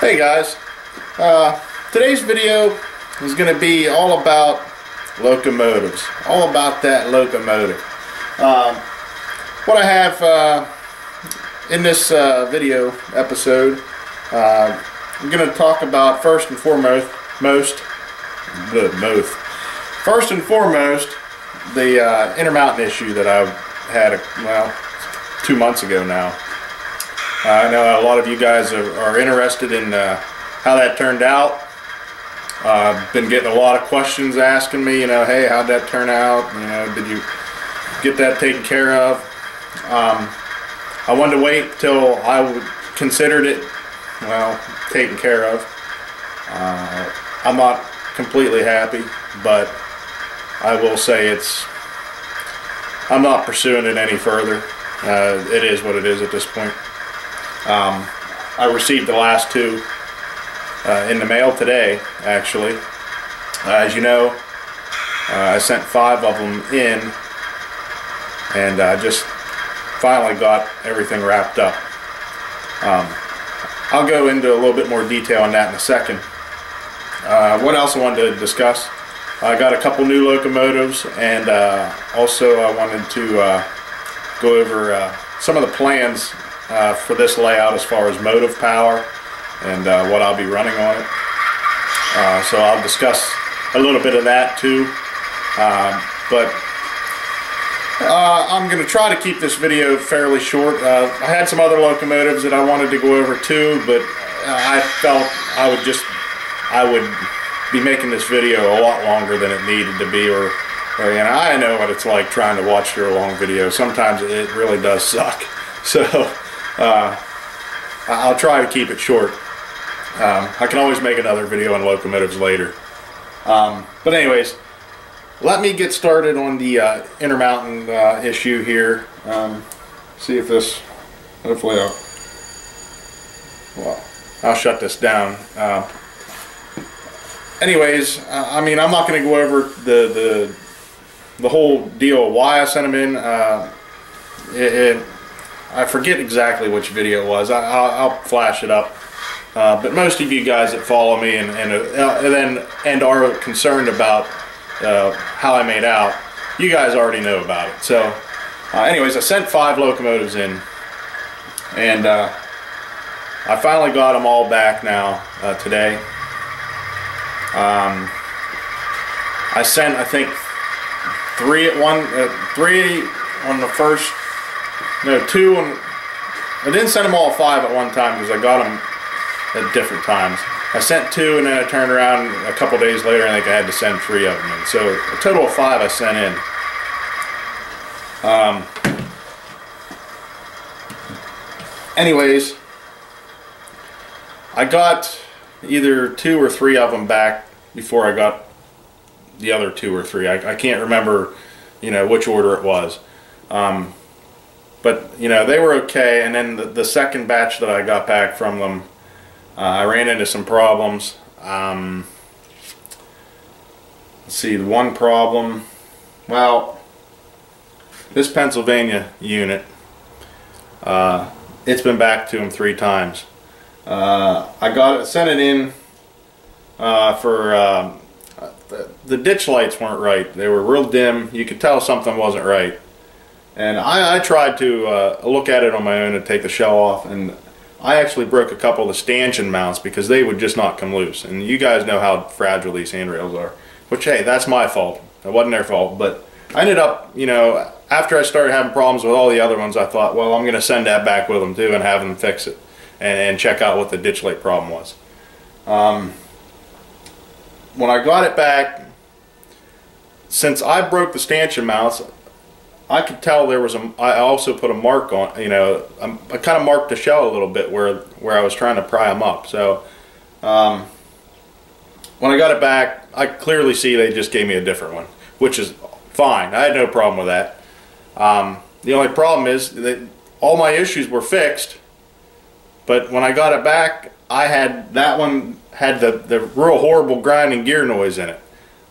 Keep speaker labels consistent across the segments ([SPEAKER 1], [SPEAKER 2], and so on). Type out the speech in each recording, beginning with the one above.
[SPEAKER 1] Hey guys, today's video is going to be all about locomotives, all about that locomotive. What I have in this video episode, I'm going to talk about first and foremost the intermountain issue that I had, well, 2 months ago now. I know a lot of you guys are interested in how that turned out. I've been getting a lot of questions asking me, hey, how'd that turn out? Did you get that taken care of? I wanted to wait till I considered it, well, taken care of. I'm not completely happy, but I will say I'm not pursuing it any further. It is what it is at this point. I received the last two in the mail today, actually. As you know, I sent 5 of them in, and I just finally got everything wrapped up. I'll go into a little bit more detail on that in a second. What else I wanted to discuss? I got a couple new locomotives, and also I wanted to go over some of the plans for this layout as far as motive power and what I'll be running on it. So I'll discuss a little bit of that too. But I'm going to try to keep this video fairly short. I had some other locomotives that I wanted to go over too, but I felt I would be making this video a lot longer than it needed to be, or I know what it's like trying to watch through a long video. Sometimes it really does suck. So I'll try to keep it short. I can always make another video on locomotives later. But anyways, let me get started on the intermountain issue here. See if this, hopefully I'll shut this down. Anyways, I mean, I'm not going to go over the whole deal of why I sent them in. I forget exactly which video it was. I'll flash it up. But most of you guys that follow me and are concerned about how I made out, you guys already know about it. So, anyways, I sent 5 locomotives in, and I finally got them all back now today. I sent, I think, 3 on the first. No, 2 on. I didn't send them all 5 at one time because I got them at different times. I sent 2, and then I turned around a couple days later, and I think I had to send 3 of them in. So a total of 5 I sent in. Anyways, I got either 2 or 3 of them back before I got the other 2 or 3. I can't remember, which order it was. But they were okay, and then the second batch that I got back from them, I ran into some problems. Let's see, the one problem, well, this Pennsylvania unit, it's been back to them 3 times. I sent it in for the ditch lights weren't right. They were real dim. You could tell something wasn't right. And I tried to look at it on my own and take the shell off, and I actually broke a couple of the stanchion mounts because they would just not come loose. And you guys know how fragile these handrails are. Which, hey, that's my fault. It wasn't their fault. But I ended up, after I started having problems with all the other ones, I thought, well, I'm going to send that back with them too and have them fix it and check out what the ditch light problem was. When I got it back, since I broke the stanchion mounts, I could tell there was I also put a mark on, I kind of marked the shell a little bit where I was trying to pry them up. So when I got it back, I clearly see they just gave me a different one, which is fine. I had no problem with that. The only problem is that all my issues were fixed, but when I got it back, that one had the real horrible grinding gear noise in it.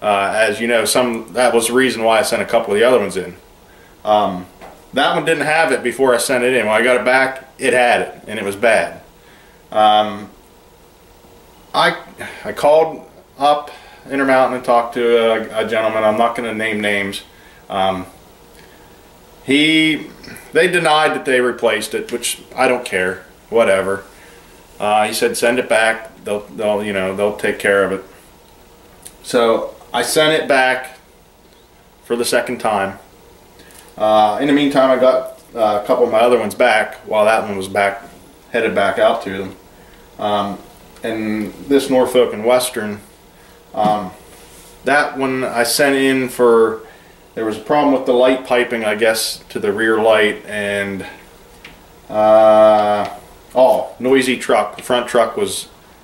[SPEAKER 1] As you know, that was the reason why I sent a couple of the other ones in. That one didn't have it before I sent it in. When I got it back, it had it, and it was bad. I called up Intermountain and talked to a gentleman. I'm not going to name names. They denied that they replaced it, which I don't care. Whatever. He said send it back. They'll take care of it. So I sent it back for the second time. In the meantime, I got a couple of my other ones back while that one was headed back out to them. And this Norfolk and Western, that one I sent in for, there was a problem with the light piping, I guess, to the rear light, and noisy truck. The front truck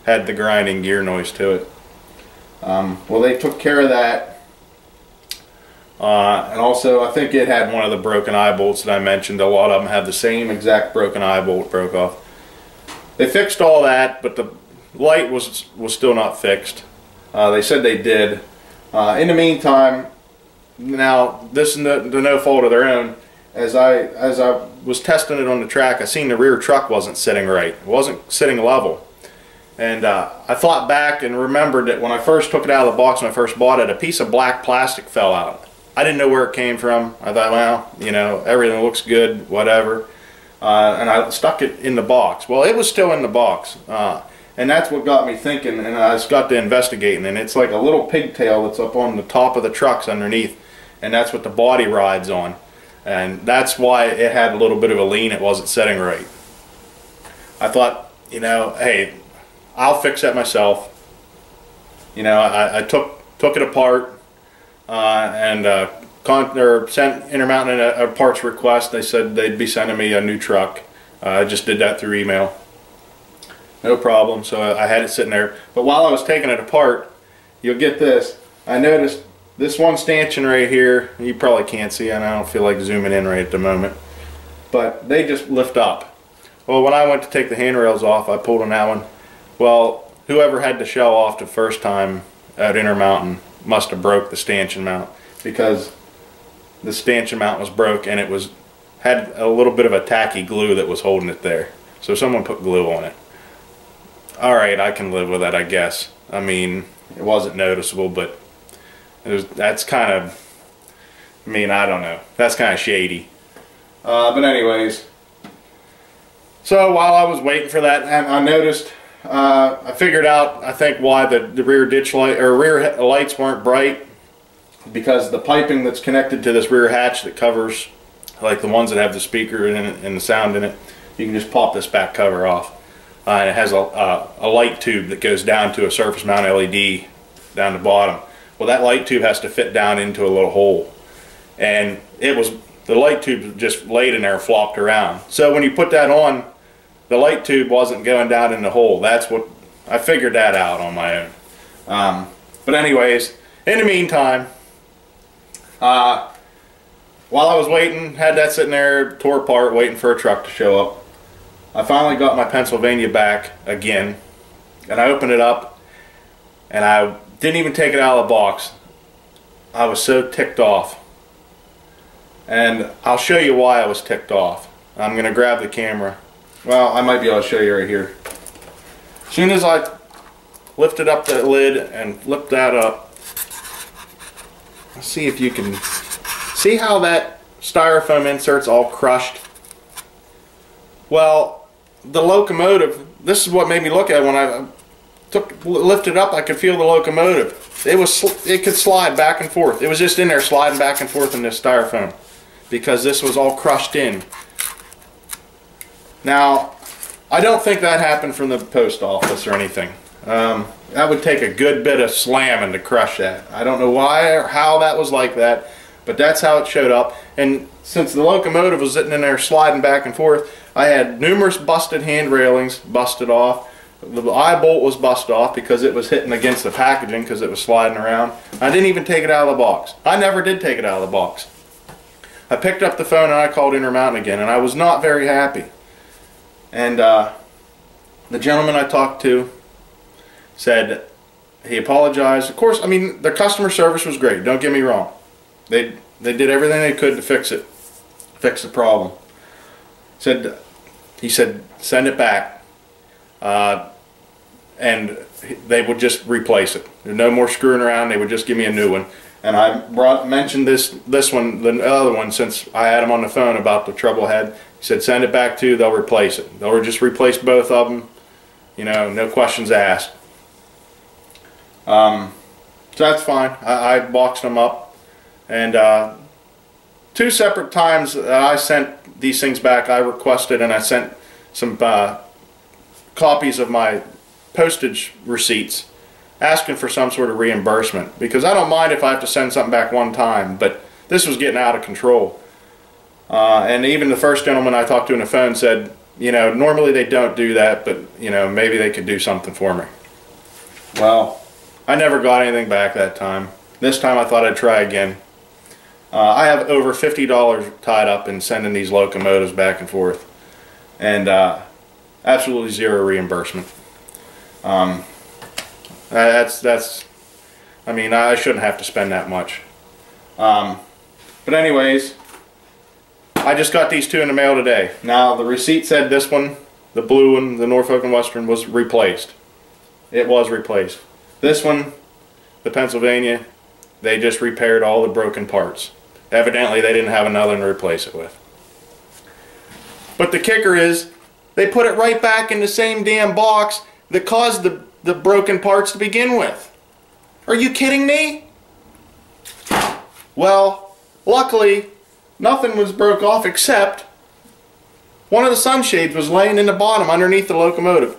[SPEAKER 1] had the grinding gear noise to it. Well, they took care of that, and also I think it had one of the broken eye bolts that I mentioned. A lot of them have the same exact broken eye bolt broke off. They fixed all that, but the light was still not fixed. They said they did. In the meantime, now this is no fault of their own. As I was testing it on the track, I seen the rear truck wasn't sitting right. It wasn't sitting level. And I thought back and remembered that when I first took it out of the box, when I first bought it, a piece of black plastic fell out. I didn't know where it came from. I thought, well, everything looks good, whatever. And I stuck it in the box. Well, it was still in the box. And that's what got me thinking, and I just got to investigating. And it's like a little pigtail that's up on the top of the trucks underneath. And that's what the body rides on. And that's why it had a little bit of a lean. It wasn't setting right. I thought, hey, I'll fix that myself. I took it apart and sent Intermountain a parts request. They said they'd be sending me a new truck. I just did that through email. No problem. So I had it sitting there. But while I was taking it apart, you'll get this. I noticed this one stanchion right here. You probably can't see, and I don't feel like zooming in right at the moment. But they just lift up. Well, when I went to take the handrails off, I pulled on that one. Well, whoever had the shell off the first time at Intermountain must have broke the stanchion mount, because the stanchion mount was broke and it had a little bit of a tacky glue that was holding it there. So someone put glue on it. Alright, I can live with that, I guess. I mean, it wasn't noticeable, but that's kind of, I don't know. That's kind of shady. But anyways, so while I was waiting for that, and I noticed, I figured out, I think, why the rear ditch light or rear lights weren't bright, because the piping that's connected to this rear hatch that covers, like the ones that have the speaker in it and the sound in it, you can just pop this back cover off. And it has a light tube that goes down to a surface mount LED down the bottom. Well, that light tube has to fit down into a little hole, and the light tube just laid in there and flopped around. So when you put that on, the light tube wasn't going down in the hole. That's what I figured that out on my own. But anyways, in the meantime, while I was waiting, had that sitting there, tore apart, waiting for a truck to show up, I finally got my Pennsylvania back again, and I opened it up, and I didn't even take it out of the box. I was so ticked off, and I'll show you why I was ticked off. I'm going to grab the camera. Well, I might be able to show you right here. As soon as I lifted up the lid and flipped that up, let's see if you can see how that styrofoam insert's all crushed. Well, the locomotive, this is what made me look at it. When I lifted up, I could feel the locomotive. It could slide back and forth. It was just in there sliding back and forth in this styrofoam, because this was all crushed in. Now, I don't think that happened from the post office or anything. That would take a good bit of slamming to crush that. I don't know why or how that was like that, but that's how it showed up. And since the locomotive was sitting in there sliding back and forth, I had numerous busted hand railings busted off. The eye bolt was busted off because it was hitting against the packaging because it was sliding around. I didn't even take it out of the box. I never did take it out of the box. I picked up the phone and I called Intermountain again, and I was not very happy. And the gentleman I talked to said he apologized. Of course, I mean, the customer service was great, don't get me wrong. They did everything they could to fix the problem. He said send it back, and they would just replace it. There's no more screwing around. They would just give me a new one. And I mentioned this one, the other one, since I had him on the phone about the trouble I had. He said, send it back to, they'll replace it. They'll just replace both of them, you know, no questions asked. So that's fine. I boxed them up, and 2 separate times that I sent these things back, I requested, and I sent some copies of my postage receipts asking for some sort of reimbursement, because I don't mind if I have to send something back one time, but this was getting out of control. And even the first gentleman I talked to on the phone said, you know, normally they don't do that, but you know, maybe they could do something for me. Well, I never got anything back that time. This time I thought I'd try again. I have over $50 tied up in sending these locomotives back and forth, and absolutely zero reimbursement. That's I mean, I shouldn't have to spend that much. But anyways, I just got these 2 in the mail today. Now the receipt said this one, the blue one, the Norfolk and Western, was replaced. It was replaced. This one, the Pennsylvania, they just repaired all the broken parts. Evidently they didn't have another one to replace it with. But the kicker is, they put it right back in the same damn box that caused the broken parts to begin with. Are you kidding me? Well, luckily, nothing was broke off except one of the sunshades was laying in the bottom underneath the locomotive.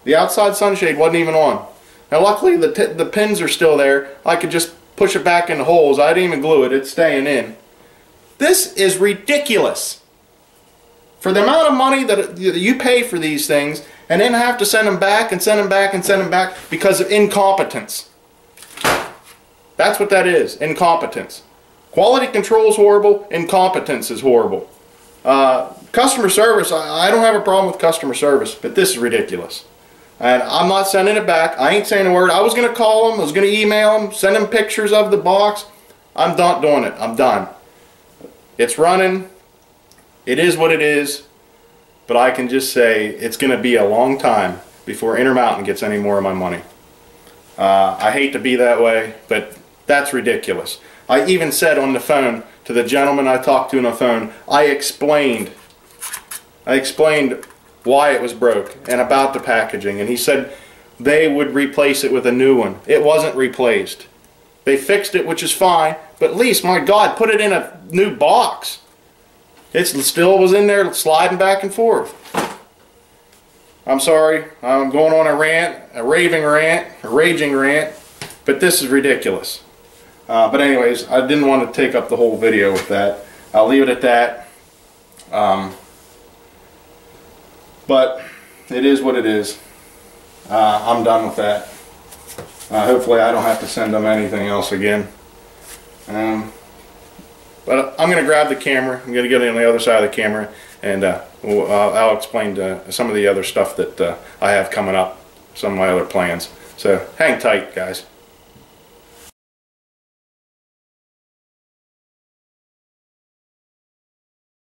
[SPEAKER 1] The outside sunshade wasn't even on. Now luckily the pins are still there. I could just push it back in the holes. I didn't even glue it. It's staying in. This is ridiculous. For the amount of money that you pay for these things, and then have to send them back and send them back and send them back because of incompetence. That's what that is, incompetence. Quality control is horrible, incompetence is horrible. Customer service, I don't have a problem with customer service, but this is ridiculous. And I'm not sending it back. I ain't saying a word. I was going to call them, I was going to email them, send them pictures of the box. I'm not doing it. I'm done. It's running. It is what it is. But I can just say it's going to be a long time before Intermountain gets any more of my money. I hate to be that way, but that's ridiculous. I even said on the phone to the gentleman I talked to on the phone, I explained why it was broke and about the packaging, and he said they would replace it with a new one. It wasn't replaced. They fixed it, which is fine, but at least, my God, put it in a new box. It still was in there sliding back and forth. I'm sorry, I'm going on a rant, a raving rant, a raging rant, but this is ridiculous. But anyways, I didn't want to take up the whole video with that. I'll leave it at that. But it is what it is. I'm done with that. Hopefully I don't have to send them anything else again. But I'm going to grab the camera. I'm going to get on the other side of the camera, and I'll explain some of the other stuff that I have coming up, some of my other plans. So hang tight, guys.